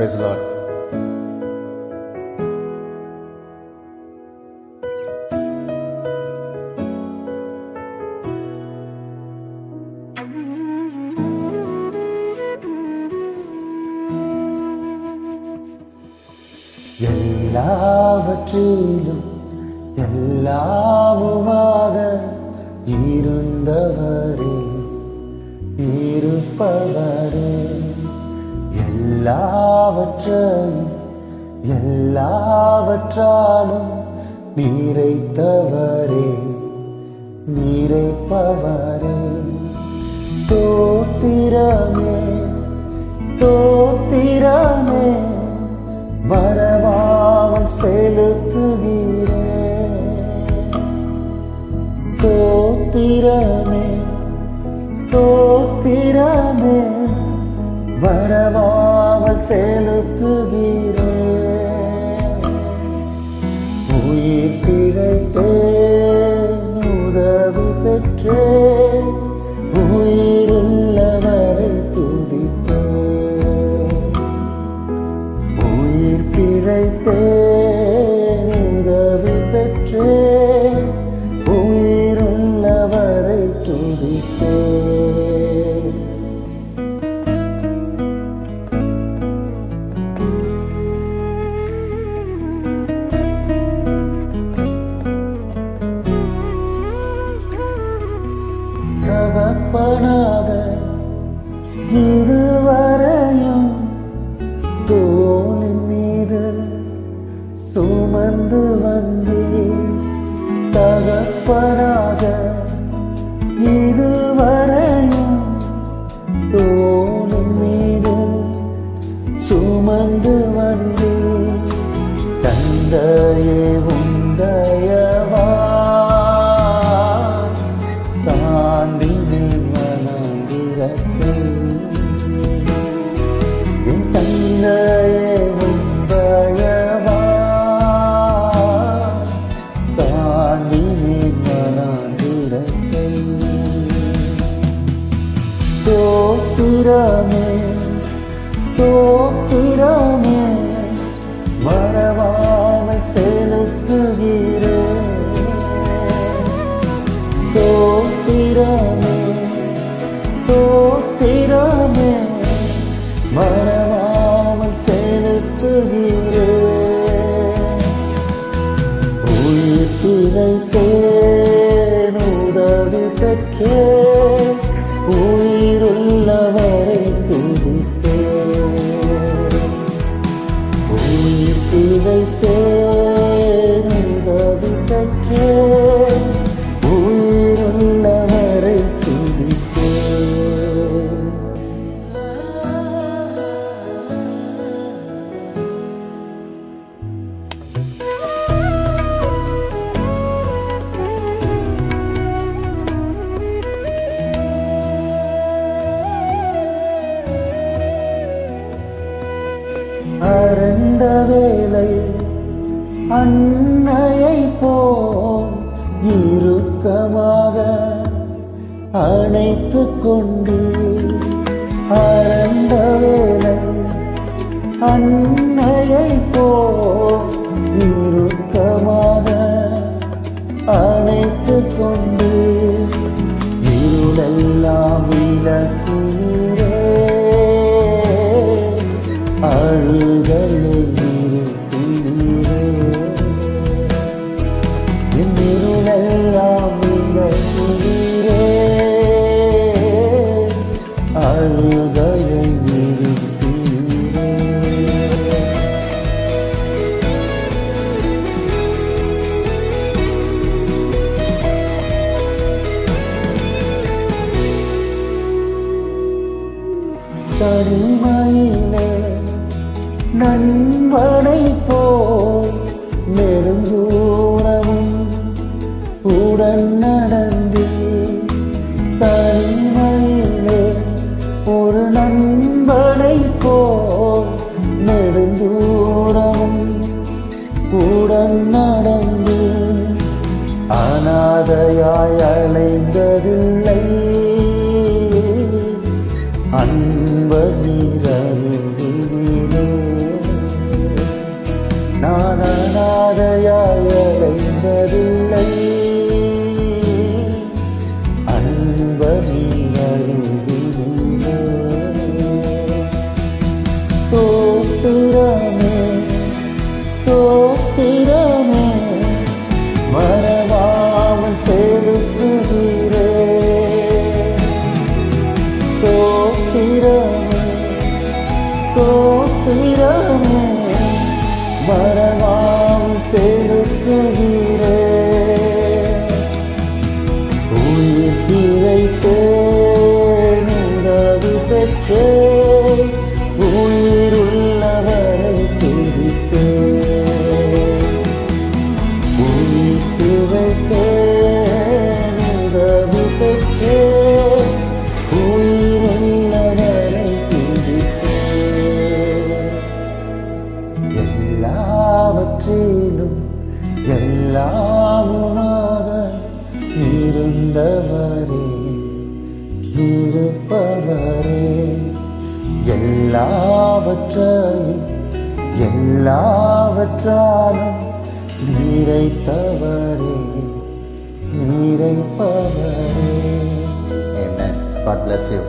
Praise the Lord. எல்லாவற்றிலும் எல்லாமுமாக இருந்தவரே இருப்பவரே, எல்லாவற்றையும் எல்லாவற்றாலும் நிறைத்தவரே நிறைப்பவரே, ஸ்தோத்திரமே ஸ்தோத்திரமே மறவாமல் செலுத்துகிறேன். ஸ்தோத்திரமே ஸ்தோத்திரமே மறவாமல் செலுத்துகிறேன். உயிர் பிழைத்தேன், உதவி பெற்றேன், உயிருள்ளவரை துதிப்பேன். உயிர் பிழைத்தேன், உதவி பெற்றேன், உயிருள்ளவரை துதிப்பேன். தகப்பனாக இதுவரையும் தோளின் மீது சுமந்து வந்தேன். தகப்பனாக இதுவரையும் தோளின் மீது சுமந்து வந்தேன். தந்தையே உந்தயவா தாண்டினேன் வனாந்திரத்தை. என் தந்தையே உந்தயவா தாண்டினேன் வனாந்திரத்தை. ஸ்தோத்திரமே ஸ்தோத்திரமே மறவாமல் செலுத்துகிறேன். ஸ்தோத்திரமே ஸ்தோத்திரமே மறவாமல் செலுத்துகிறேன். உயிர் பிழைத்தேன், உதவி பெற்றேன், உயிருள்ளவரை துதிப்பேன். உயிர் பிழைத்தேன், உதவி பெற்றேன், உயிருள்ளவரை துதிப்பேன். அறந்த வேளை அன்னையை போல் இறுக்கமாக அணைத்துக் கொண்டு, அறந்த வேளை அன்னையை போல் இறுக்கமாக அணைத்துக் கொண்டு, இருளெல்லாம் விலக்கினீரே, அழுகையை நிறுத்தினீரே. என் இருளெல்லாம் விலக்கினீரே, அழுகையை நிறுத்தினீரே. தனிமையிலே நன் ஸ்தோத்திரமே மறவாமல் செலுத்துகிறேன். உயிர் பிழைத்தேன், உதவி பெற்றேன், உயிருள்ளவரை துதிப்பேன். உயிர் பிழைத்தேன், உதவி பெற்றேன், உயிருள்ளவரை துதிப்பேன். எல்லாவற்றிலும் எல்லாமுமாக இருந்தவரே, இருப்பவரே, எல்லாவற்றையும் எல்லாவற்றாலும் நிறைத்தவரே, நிறைப்பவரே. Amen. God bless you.